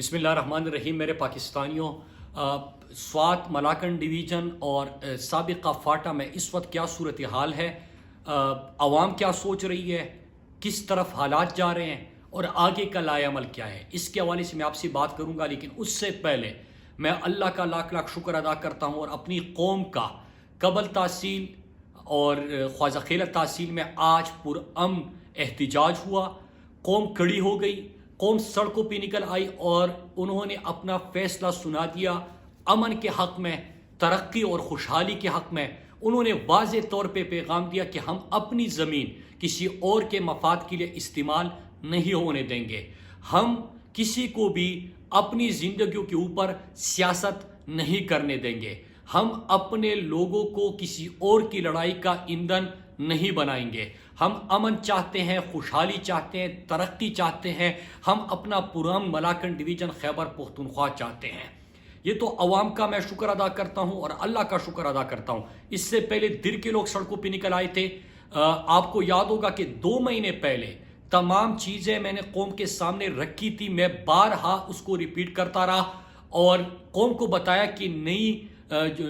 بسم اللہ الرحمن الرحیم. میرے پاکستانیوں، سوات ملاکنڈ ڈویژن اور سابقہ فاٹا میں اس وقت کیا صورتحال ہے، عوام کیا سوچ رہی ہے، کس طرف حالات جا رہے ہیں اور آگے کا لائے عمل کیا ہے، اس کے حوالے سے میں آپ سے بات کروں گا. لیکن اس سے پہلے میں اللہ کا لاکھ لاکھ شکر ادا کرتا ہوں اور اپنی قوم کا قبل تحصیل اور خواجہ خیلت تحصیل میں آج پرامن احتجاج ہوا. قوم کھڑی ہو گئی، قوم سڑکوں پہ نکل آئی اور انہوں نے اپنا فیصلہ سنا دیا. امن کے حق میں، ترقی اور خوشحالی کے حق میں انہوں نے واضح طور پہ پیغام دیا کہ ہم اپنی زمین کسی اور کے مفاد کے لیے استعمال نہیں ہونے دیں گے. ہم کسی کو بھی اپنی زندگیوں کے اوپر سیاست نہیں کرنے دیں گے. ہم اپنے لوگوں کو کسی اور کی لڑائی کا ایندھن نہیں بنائیں گے. ہم امن چاہتے ہیں، خوشحالی چاہتے ہیں، ترقی چاہتے ہیں. ہم اپنا پرامن ملاکنڈ ڈویژن خیبر پختونخوا چاہتے ہیں. یہ تو عوام کا میں شکر ادا کرتا ہوں اور اللہ کا شکر ادا کرتا ہوں. اس سے پہلے دیر کے لوگ سڑکوں پہ نکل آئے تھے. آپ کو یاد ہوگا کہ 2 مہینے پہلے تمام چیزیں میں نے قوم کے سامنے رکھی تھی. میں بارہا اس کو ریپیٹ کرتا رہا اور قوم کو بتایا کہ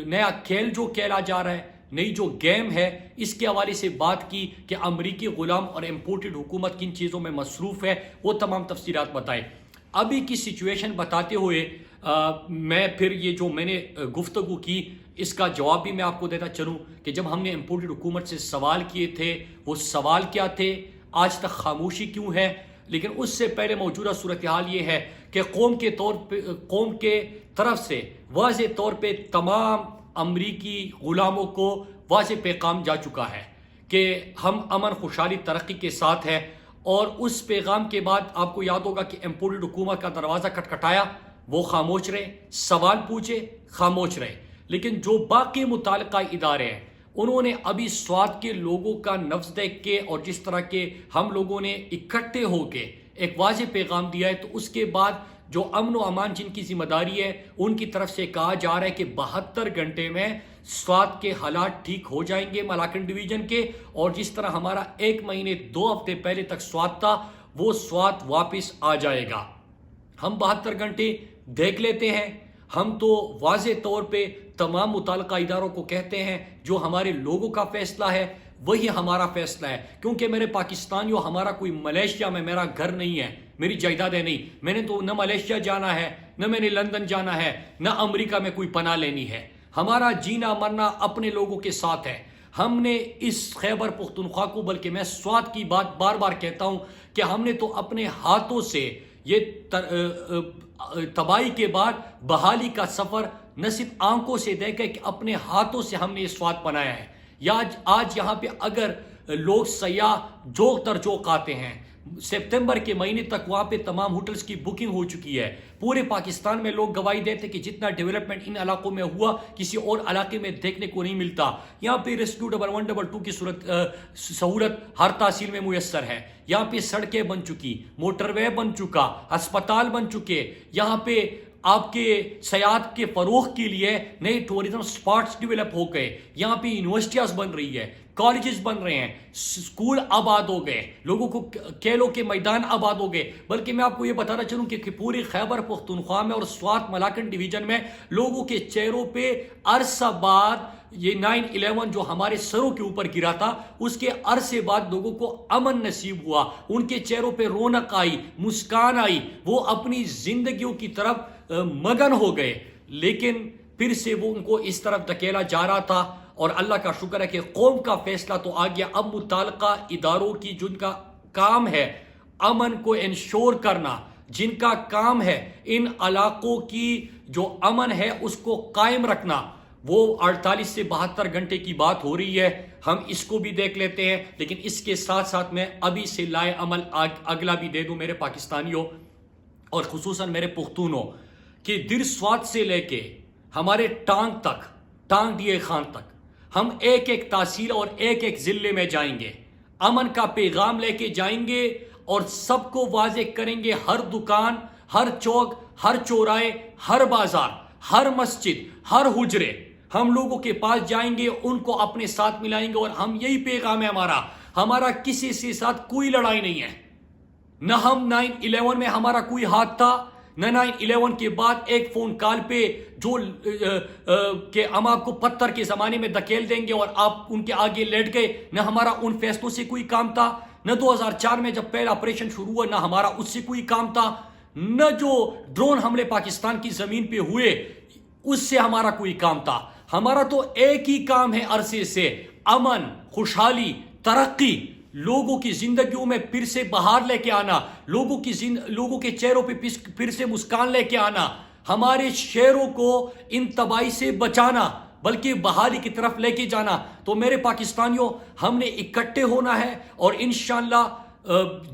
نیا کھیل جو کھیلا جا رہا ہے، نئی جو گیم ہے، اس کے حوالے سے بات کی کہ امریکی غلام اور امپورٹڈ حکومت کن چیزوں میں مصروف ہے، وہ تمام تفصیلات بتائیں. ابھی کی سچویشن بتاتے ہوئے میں پھر یہ جو میں نے گفتگو کی اس کا جواب بھی میں آپ کو دیتا چلوں کہ جب ہم نے امپورٹڈ حکومت سے سوال کیے تھے، وہ سوال کیا تھے، آج تک خاموشی کیوں ہے. لیکن اس سے پہلے موجودہ صورتحال یہ ہے کہ قوم کے طرف سے واضح طور پہ تمام امریکی غلاموں کو واضح پیغام جا چکا ہے کہ ہم امن، خوشحالی، ترقی کے ساتھ ہیں. اور اس پیغام کے بعد آپ کو یاد ہوگا کہ امپورٹڈ حکومت کا دروازہ کھٹکھٹایا، وہ خاموش رہے، سوال پوچھے، خاموش رہے. لیکن جو باقی متعلقہ ادارے ہیں انہوں نے ابھی سوات کے لوگوں کا نفس دیکھ کے اور جس طرح کے ہم لوگوں نے اکٹھے ہو کے ایک واضح پیغام دیا ہے، تو اس کے بعد جو امن و امان جن کی ذمہ داری ہے ان کی طرف سے کہا جا رہا ہے کہ 72 گھنٹے میں سوات کے حالات ٹھیک ہو جائیں گے ملاکنڈ ڈویژن کے. اور جس طرح ہمارا 1 مہینے 2 ہفتے پہلے تک سوات تھا، وہ سوات واپس آ جائے گا. ہم 72 گھنٹے دیکھ لیتے ہیں. ہم تو واضح طور پہ تمام متعلقہ اداروں کو کہتے ہیں جو ہمارے لوگوں کا فیصلہ ہے وہی ہمارا فیصلہ ہے. کیونکہ میرے پاکستانیوں، ہمارا کوئی ملیشیا میں میرا گھر نہیں ہے، میری جائیدادیں نہیں. میں نے تو نہ ملیشیا جانا ہے، نہ میں نے لندن جانا ہے، نہ امریکہ میں کوئی پناہ لینی ہے. ہمارا جینا مرنا اپنے لوگوں کے ساتھ ہے. ہم نے اس خیبر پختونخوا کو، بلکہ میں سوات کی بات بار بار کہتا ہوں کہ ہم نے تو اپنے ہاتھوں سے یہ تباہی کے بعد بحالی کا سفر نہ صرف آنکھوں سے دیکھا کہ اپنے ہاتھوں سے ہم نے یہ سوات بنایا ہے. آج یہاں پہ اگر لوگ سیاح جوق در جوق آتے ہیں، سپتمبر کے مہینے تک وہاں پہ تمام ہوٹلز کی بکنگ ہو چکی ہے. پورے پاکستان میں لوگ گواہی دیتے کہ جتنا ڈیولپمنٹ ان علاقوں میں ہوا کسی اور علاقے میں دیکھنے کو نہیں ملتا. یہاں پہ ریسکیو 1122 کی سہولت ہر تحصیل میں میسر ہے. یہاں پہ سڑکیں بن چکی، موٹر وے بن چکا، ہسپتال بن چکے. یہاں پہ آپ کے سیاحت کے فروغ کے لیے نئے ٹورزم سپاٹس ڈیولپ ہو گئے. یہاں پہ یونیورسٹیاں بن رہی ہے، کالجز بن رہے ہیں، سکول آباد ہو گئے، لوگوں کو کھیلوں کے میدان آباد ہو گئے. بلکہ میں آپ کو یہ بتانا چاہوں کہ پوری خیبر پختونخوا میں اور سوات ملاکنڈ ڈویژن میں لوگوں کے چہروں پہ عرصہ بعد یہ 9/11 جو ہمارے سروں کے اوپر گرا تھا، اس کے عرصے بعد لوگوں کو امن نصیب ہوا. ان کے چہروں پہ رونق آئی، مسکان آئی، وہ اپنی زندگیوں کی طرف مگن ہو گئے. لیکن پھر سے وہ ان کو اس طرف دھکیلا جا رہا تھا. اور اللہ کا شکر ہے کہ قوم کا فیصلہ تو آ گیا. اب متعلقہ اداروں کی جن کا کام ہے امن کو انشور کرنا، جن کا کام ہے ان علاقوں کی جو امن ہے اس کو قائم رکھنا، وہ 48 سے 72 گھنٹے کی بات ہو رہی ہے. ہم اس کو بھی دیکھ لیتے ہیں. لیکن اس کے ساتھ ساتھ میں ابھی سے لائے عمل اگلا بھی دے دوں میرے پاکستانیوں اور خصوصاً میرے پختونوں، کہ در سوات سے لے کے ہمارے ٹانگ دیے خان تک ہم ایک ایک تحصیل اور ایک ایک ضلع میں جائیں گے، امن کا پیغام لے کے جائیں گے اور سب کو واضح کریں گے. ہر دکان، ہر چوک، ہر چوراہے، ہر بازار، ہر مسجد، ہر حجرے ہم لوگوں کے پاس جائیں گے، ان کو اپنے ساتھ ملائیں گے. اور ہم یہی پیغام ہے ہمارا کسی سے ساتھ کوئی لڑائی نہیں ہے. نہ ہم 9/11 میں ہمارا کوئی ہاتھ تھا، 9/11 کے بعد ایک فون کال پہ جو کہ ہم آپ کو پتھر کے زمانے میں دھکیل دیں گے اور آپ ان کے آگے لیٹ گئے، نہ ہمارا ان فیصلوں سے کوئی کام تھا، نہ 2004 میں جب پہلا آپریشن شروع ہوا نہ ہمارا اس سے کوئی کام تھا، نہ جو ڈرون حملے پاکستان کی زمین پہ ہوئے اس سے ہمارا کوئی کام تھا۔ ہمارا تو ایک ہی کام ہے عرصے سے، امن، خوشحالی، ترقی، لوگوں کی زندگیوں میں پھر سے بہار لے کے آنا، لوگوں کے چہروں پہ پھر سے مسکان لے کے آنا، ہمارے شہروں کو ان تباہی سے بچانا بلکہ بحالی کی طرف لے کے جانا۔ تو میرے پاکستانیوں، ہم نے اکٹھے ہونا ہے اور انشاءاللہ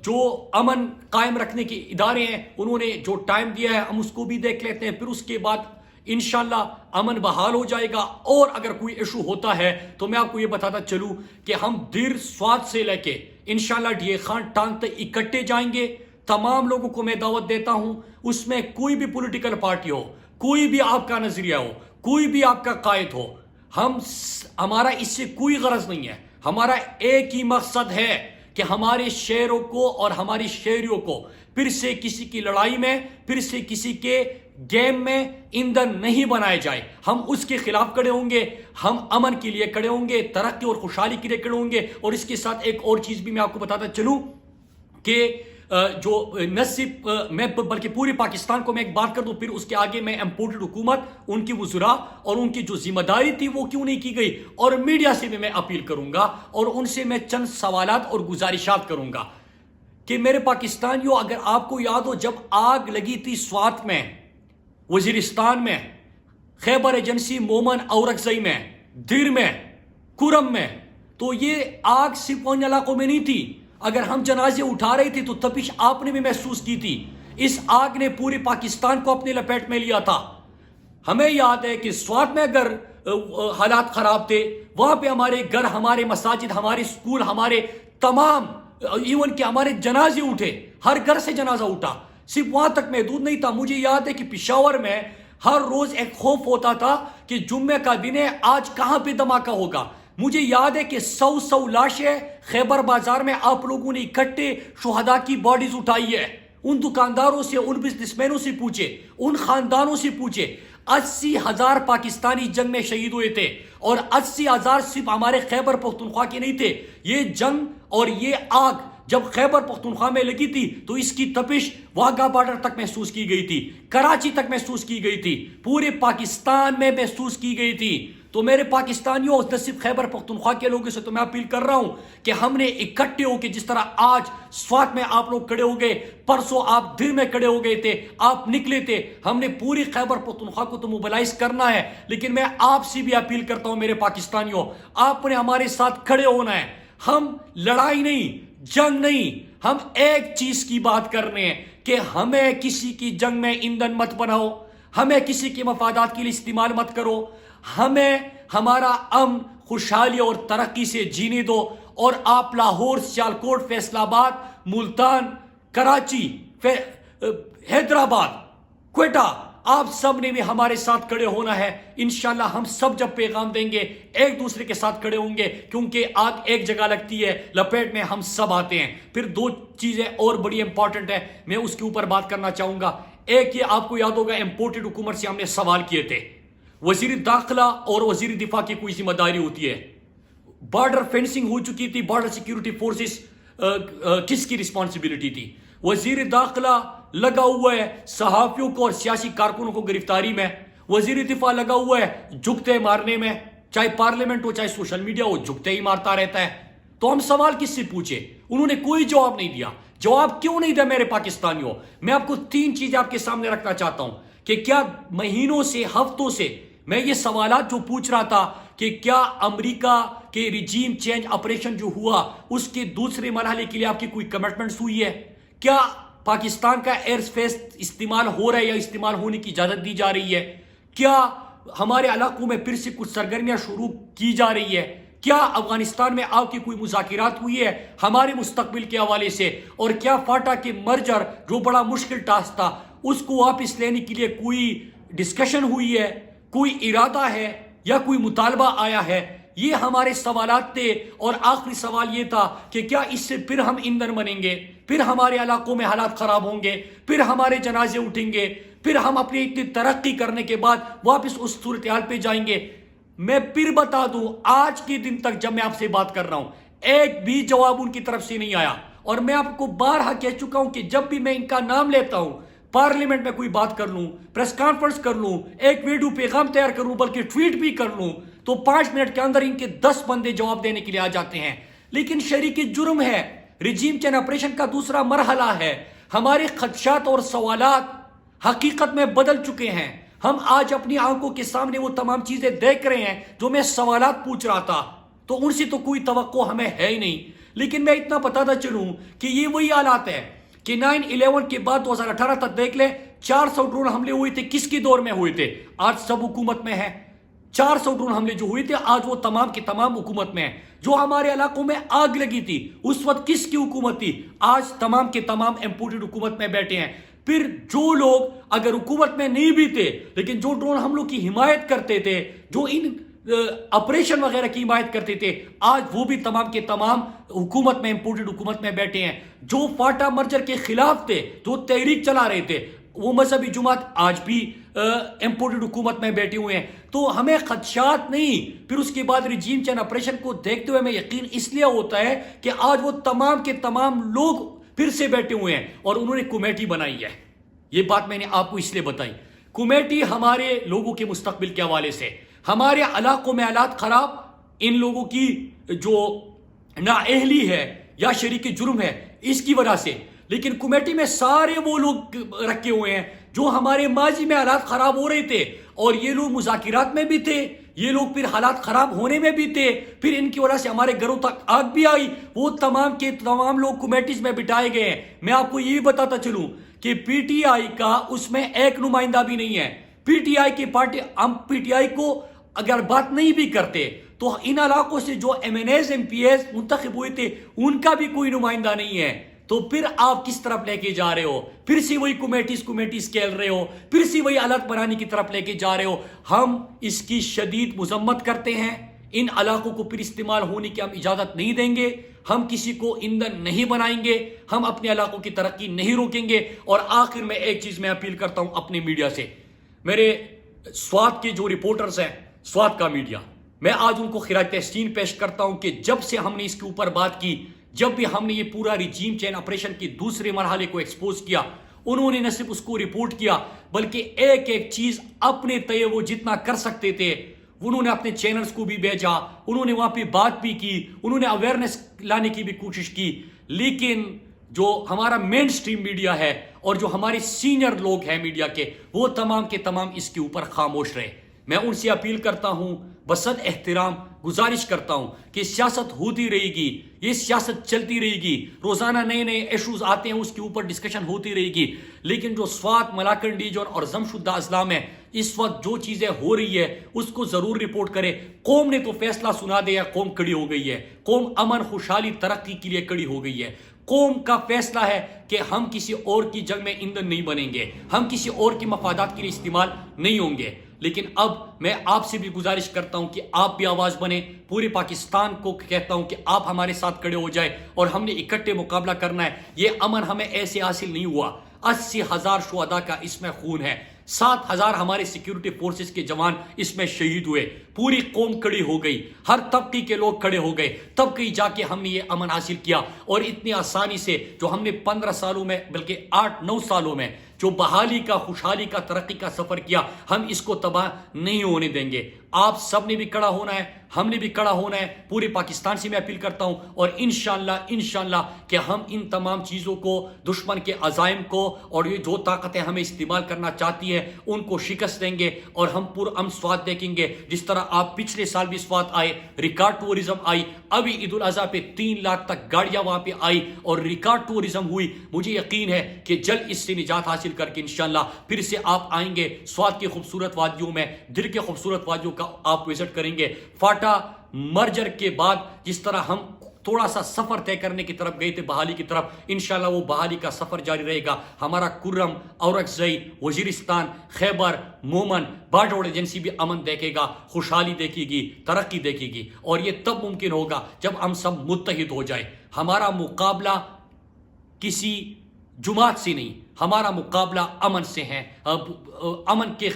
جو امن قائم رکھنے کے ادارے ہیں انہوں نے جو ٹائم دیا ہے ہم اس کو بھی دیکھ لیتے ہیں، پھر اس کے بعد انشاءاللہ امن بحال ہو جائے گا۔ اور اگر کوئی ایشو ہوتا ہے تو میں آپ کو یہ بتاتا چلوں کہ ہم دیر سوات سے لے کے انشاءاللہ ڈی اے خان ٹانگ تک اکٹھے جائیں گے۔ تمام لوگوں کو میں دعوت دیتا ہوں، اس میں کوئی بھی پولیٹیکل پارٹی ہو، کوئی بھی آپ کا نظریہ ہو، کوئی بھی آپ کا قائد ہو، ہمارا اس سے کوئی غرض نہیں ہے۔ ہمارا ایک ہی مقصد ہے کہ ہمارے شہروں کو اور ہماری شہریوں کو پھر سے کسی کی لڑائی میں، پھر سے کسی کے گیم میں ایندھن نہیں بنائے جائے۔ ہم اس کے خلاف کھڑے ہوں گے، ہم امن کے لیے کھڑے ہوں گے، ترقی اور خوشحالی کے لیے کھڑے ہوں گے۔ اور اس کے ساتھ ایک اور چیز بھی میں آپ کو بتاتا چلوں کہ جو نہ صرف میں بلکہ پورے پاکستان کو میں ایک بات کر دوں، پھر اس کے آگے میں امپورٹڈ حکومت، ان کی وزراء اور ان کی جو ذمہ داری تھی وہ کیوں نہیں کی گئی، اور میڈیا سے بھی میں اپیل کروں گا اور ان سے میں چند سوالات اور گزارشات کروں گا کہ میرے پاکستانیوں، اگر آپ کو یاد ہو جب آگ لگی تھی سوات میں، وزیرستان میں، خیبر ایجنسی، مومن اورکزئی میں، دیر میں، کرم میں، تو یہ آگ صرف ان علاقوں میں نہیں تھی۔ اگر ہم جنازے اٹھا رہے تھے تو تپش آپ نے بھی محسوس کی تھی۔ اس آگ نے پورے پاکستان کو اپنے لپیٹ میں لیا تھا۔ ہمیں یاد ہے کہ سوات میں اگر حالات خراب تھے، وہاں پہ ہمارے گھر، ہمارے مساجد، ہمارے اسکول، ہمارے تمام ایون کہ ہمارے جنازے اٹھے، ہر گھر سے جنازہ اٹھا۔ صرف وہاں تک محدود نہیں تھا، مجھے یاد ہے کہ پشاور میں ہر روز ایک خوف ہوتا تھا کہ جمعہ کا دن ہے، آج کہاں پہ دھماکہ ہوگا۔ مجھے یاد ہے کہ 100 لاشیں خیبر بازار میں آپ لوگوں نے اکٹھے شہداء کی باڈیز اٹھائی ہے۔ ان دکانداروں سے، ان بزنس مینوں سے پوچھے، ان خاندانوں سے پوچھے۔ 80,000 پاکستانی جنگ میں شہید ہوئے تھے، اور 80,000 صرف ہمارے خیبر پختونخوا کے نہیں تھے۔ یہ جنگ اور یہ آگ جب خیبر پختونخوا میں لگی تھی تو اس کی تپش واگا بارڈر تک محسوس کی گئی تھی، کراچی تک محسوس کی گئی تھی، پورے پاکستان میں محسوس کی گئی تھی۔ تو میرے پاکستانیوں، نہ صرف خیبر پختونخوا کے لوگوں سے تو میں اپیل کر رہا ہوں کہ ہم نے اکٹھے ہو کے، جس طرح آج سوات میں آپ لوگ کھڑے ہو گئے، پرسوں آپ دل میں کھڑے ہو گئے تھے، آپ نکلے تھے، ہم نے پوری خیبر پختونخوا کو تو موبلائز کرنا ہے۔ لیکن میں آپ سے بھی اپیل کرتا ہوں میرے پاکستانیوں، آپ نے ہمارے ساتھ کھڑے ہونا ہے۔ ہم لڑائی نہیں، جنگ نہیں، ہم ایک چیز کی بات کر رہے ہیں کہ ہمیں کسی کی جنگ میں ایندھن مت بناؤ، ہمیں کسی کے مفادات کے لیے استعمال مت کرو، ہمیں ہمارا امن، خوشحالی اور ترقی سے جینے دو۔ اور آپ لاہور، سیالکوٹ، فیصل آباد، ملتان، کراچی، حیدرآباد، کوئٹہ، آپ سب نے بھی ہمارے ساتھ کھڑے ہونا ہے۔ انشاءاللہ ہم سب جب پیغام دیں گے ایک دوسرے کے ساتھ کھڑے ہوں گے، کیونکہ آگ ایک جگہ لگتی ہے، لپیٹ میں ہم سب آتے ہیں۔ پھر دو چیزیں اور بڑی امپورٹنٹ ہیں، میں اس کے اوپر بات کرنا چاہوں گا۔ ایک یہ آپ کو یاد ہوگا، امپورٹڈ حکومت سے ہم نے سوال کیے تھے، وزیر داخلہ اور وزیر دفاع کی کوئی ذمہ داری ہوتی ہے، بارڈر فینسنگ ہو چکی تھی، بارڈر سیکیورٹی فورسز کس کی رسپانسبلٹی تھی؟ وزیر داخلہ لگا ہوا ہے صحافیوں کو اور سیاسی کارکنوں کو گرفتاری میں، وزیر دفاع لگا ہوا ہے جھکتے مارنے میں، چاہے پارلیمنٹ ہو چاہے سوشل میڈیا ہو، جھکتے ہی مارتا رہتا ہے۔ تو ہم سوال کس سے پوچھے؟ انہوں نے کوئی جواب نہیں دیا۔ جواب کیوں نہیں دیا میرے پاکستانیوں؟ میں آپ کو 3 چیزیں آپ کے سامنے رکھنا چاہتا ہوں کہ کیا مہینوں سے، ہفتوں سے میں یہ سوالات جو پوچھ رہا تھا کہ کیا امریکہ کے ریجیم چینج آپریشن جو ہوا اس کے دوسرے مرحلے کے لیے آپ کی کوئی کمٹمنٹس ہوئی ہے؟ کیا پاکستان کا ایئر اسپیس استعمال ہو رہا ہے یا استعمال ہونے کی اجازت دی جا رہی ہے؟ کیا ہمارے علاقوں میں پھر سے کچھ سرگرمیاں شروع کی جا رہی ہے؟ کیا افغانستان میں آپ کی کوئی مذاکرات ہوئی ہے ہمارے مستقبل کے حوالے سے؟ اور کیا فاٹا کے مرجر جو بڑا مشکل ٹاسک تھا اس کو واپس لینے کے لیے کوئی ڈسکشن ہوئی ہے، کوئی ارادہ ہے یا کوئی مطالبہ آیا ہے؟ یہ ہمارے سوالات تھے. اور آخری سوال یہ تھا کہ کیا اس سے پھر ہم ایندھن بنیں گے, پھر ہمارے علاقوں میں حالات خراب ہوں گے, پھر ہمارے جنازے اٹھیں گے, پھر ہم اپنی اتنی ترقی کرنے کے بعد واپس اس صورتحال پہ جائیں گے. میں پھر بتا دوں, آج کے دن تک جب میں آپ سے بات کر رہا ہوں ایک بھی جواب ان کی طرف سے نہیں آیا. اور میں آپ کو بارہا کہہ چکا ہوں کہ جب بھی میں ان کا نام لیتا ہوں, پارلیمنٹ میں کوئی بات کر لوں, پریس کانفرنس کر لوں, ایک ویڈیو پیغام تیار کر لوں, بلکہ ٹویٹ بھی کر لوں, تو 5 منٹ کے اندر ان کے 10 بندے جواب دینے کے لیے آ جاتے ہیں. لیکن شریک جرم ہے, رجیم چینج آپریشن کا دوسرا مرحلہ ہے. ہمارے خدشات اور سوالات حقیقت میں بدل چکے ہیں. ہم آج اپنی آنکھوں کے سامنے وہ تمام چیزیں دیکھ رہے ہیں جو میں سوالات پوچھ رہا تھا, تو ان سے تو کوئی توقع ہمیں ہے ہی نہیں. لیکن میں اتنا بتاتا چلوں کہ یہ وہی حالات ہے کہ 9/11 کے بعد 2018 تک دیکھ لیں 400 ڈرون حملے ہوئے تھے. کس کی دور میں ہوئے تھے؟ آج سب حکومت میں ہیں. 400 ڈرون حملے جو ہوئے تھے آج وہ تمام کے تمام حکومت میں ہیں. جو ہمارے علاقوں میں آگ لگی تھی اس وقت کس کی حکومت تھی؟ آج تمام کے تمام امپورٹڈ حکومت میں بیٹھے ہیں. پھر جو لوگ اگر حکومت میں نہیں بھی تھے لیکن جو ڈرون حملوں کی حمایت کرتے تھے, جو ان آپریشن وغیرہ کی حمایت کرتے تھے, آج وہ بھی تمام کے تمام حکومت میں امپورٹڈ حکومت میں بیٹھے ہیں. جو فاٹا مرجر کے خلاف تھے, جو تحریک چلا رہے تھے, وہ مذہبی جماعت آج بھی امپورٹڈ حکومت میں بیٹھے ہوئے ہیں. تو ہمیں خدشات نہیں. پھر اس کے بعد رجیم چینج آپریشن کو دیکھتے ہوئے ہمیں یقین اس لیے ہوتا ہے کہ آج وہ تمام کے تمام لوگ پھر سے بیٹھے ہوئے ہیں اور انہوں نے کمیٹی بنائی ہے. یہ بات میں نے آپ کو اس لیے بتائی. کمیٹی ہمارے لوگوں کے مستقبل کے حوالے سے, ہمارے علاقوں میں حالات خراب, ان لوگوں کی جو نااہلی ہے یا شریک جرم ہے اس کی وجہ سے. لیکن کمیٹی میں سارے وہ لوگ رکھے ہوئے ہیں جو ہمارے ماضی میں حالات خراب ہو رہے تھے, اور یہ لوگ مذاکرات میں بھی تھے, یہ لوگ پھر حالات خراب ہونے میں بھی تھے, پھر ان کی وجہ سے ہمارے گھروں تک آگ بھی آئی. وہ تمام کے تمام لوگ کمیٹیز میں بٹھائے گئے ہیں. میں آپ کو یہ بھی بتاتا چلوں کہ پی ٹی آئی کا اس میں ایک نمائندہ بھی نہیں ہے. پی ٹی آئی کی پارٹی, ہم پی ٹی آئی کو اگر بات نہیں بھی کرتے تو ان علاقوں سے جو MNAs, MPAs منتخب ہوئے تھے ان کا بھی کوئی نمائندہ نہیں ہے. تو پھر آپ کس طرف لے کے جا رہے ہو؟ پھر سے وہی کمیٹیز کھیل رہے ہو, پھر سے وہی حالت بنانے کی طرف لے کے جا رہے ہو. ہم اس کی شدید مذمت کرتے ہیں. ان علاقوں کو پھر استعمال ہونے کی ہم اجازت نہیں دیں گے. ہم کسی کو ایندھن نہیں بنائیں گے, ہم اپنے علاقوں کی ترقی نہیں روکیں گے. اور آخر میں ایک چیز میں اپیل کرتا ہوں اپنے میڈیا سے, میرے سوات کے جو رپورٹرز ہیں, سوات کا میڈیا, میں آج ان کو خراج تحسین پیش کرتا ہوں کہ جب سے ہم نے اس کے اوپر بات کی, جب بھی ہم نے یہ پورا رجیم چینج آپریشن کے دوسرے مرحلے کو ایکسپوز کیا, انہوں نے نہ صرف اس کو رپورٹ کیا بلکہ ایک ایک چیز اپنے تئے وہ جتنا کر سکتے تھے انہوں نے اپنے چینلز کو بھی بھیجا, انہوں نے وہاں پہ بات بھی کی, انہوں نے اویئرنیس لانے کی بھی کوشش کی. لیکن جو ہمارا مین سٹریم میڈیا ہے اور جو ہمارے سینئر لوگ ہیں میڈیا کے, وہ تمام کے تمام اس کے اوپر خاموش رہے. میں ان سے اپیل کرتا ہوں, بصد احترام گزارش کرتا ہوں کہ سیاست ہوتی رہے گی, یہ سیاست چلتی رہے گی, روزانہ نئے نئے ایشوز آتے ہیں, اس کے اوپر ڈسکشن ہوتی رہے گی. لیکن جو سوات, ملاکنڈ ڈیویژن اور جمشید اضلاع میں اس وقت جو چیزیں ہو رہی ہے اس کو ضرور رپورٹ کرے. قوم نے تو فیصلہ سنا دیا, قوم کھڑی ہو گئی ہے, قوم امن خوشحالی ترقی کے لیے کھڑی ہو گئی ہے. قوم کا فیصلہ ہے کہ ہم کسی اور کی جنگ میں ایندھن نہیں بنیں گے, ہم کسی اور کے مفادات کے لیے استعمال نہیں ہوں گے. لیکن اب میں آپ سے بھی گزارش کرتا ہوں کہ آپ بھی آواز بنیں. پورے پاکستان کو کہتا ہوں کہ آپ ہمارے ساتھ کھڑے ہو جائیں اور ہم نے اکٹھے مقابلہ کرنا ہے. یہ امن ہمیں ایسے حاصل نہیں ہوا. 80,000 شہداء کا اس میں خون ہے, 7,000 ہمارے سیکیورٹی فورسز کے جوان اس میں شہید ہوئے. پوری قوم کھڑی ہو گئی, ہر طبقے کے لوگ کھڑے ہو گئے, تب کہیں جا کے ہم نے یہ امن حاصل کیا. اور اتنی آسانی سے جو ہم نے 15 سالوں میں بلکہ 8-9 سالوں میں جو بحالی کا, خوشحالی کا, ترقی کا سفر کیا, ہم اس کو تباہ نہیں ہونے دیں گے. آپ سب نے بھی کڑا ہونا ہے, ہم نے بھی کڑا ہونا ہے. پورے پاکستان سے میں اپیل کرتا ہوں اور انشاءاللہ کہ ہم ان تمام چیزوں کو, دشمن کے عزائم کو اور یہ جو طاقتیں ہمیں استعمال کرنا چاہتی ہیں ان کو شکست دیں گے اور ہم پرامن سوات دیکھیں گے. جس طرح آپ پچھلے سال بھی سوات آئے, ریکارڈ ٹورزم آئی, ابھی عید الاضحیٰ پہ 3 لاکھ تک گاڑیاں وہاں پہ آئی اور ریکارڈ ٹورزم ہوئی. مجھے یقین ہے کہ جلد اس سے نجات حاصل کر کے انشاءاللہ پھر سے آپ آئیں گے سوات کی خوبصورت وادیوں میں, دل کے خوبصورت وادیوں کا آپ وزٹ کریں گے. فاٹا مرجر کے بعد جس طرح ہم تھوڑا سا سفر طے کرنے کی طرف گئے تھے بحالی کی طرف. انشاءاللہ وہ بحالی کا سفر جاری رہے گا. ہمارا کرم، اورکزئی، وزیرستان، خیبر، مومن، باڈور ایجنسی بھی امن دیکھے گا، خوشحالی دیکھے گی، ترقی دیکھے گی. اور یہ تب ممکن ہوگا جب ہم سب متحد ہو جائیں. ہمارا مقابلہ کسی جماعت سے نہیں، ہمارا مقابلہ امن سے ہے، امن کے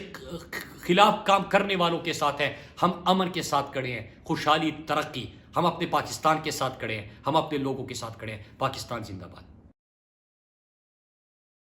خلاف کام کرنے والوں کے ساتھ ہے. ہم امن کے ساتھ کھڑے ہیں، خوشحالی، ترقی. ہم اپنے پاکستان کے ساتھ کھڑے ہیں، ہم اپنے لوگوں کے ساتھ کھڑے ہیں. پاکستان زندہ باد.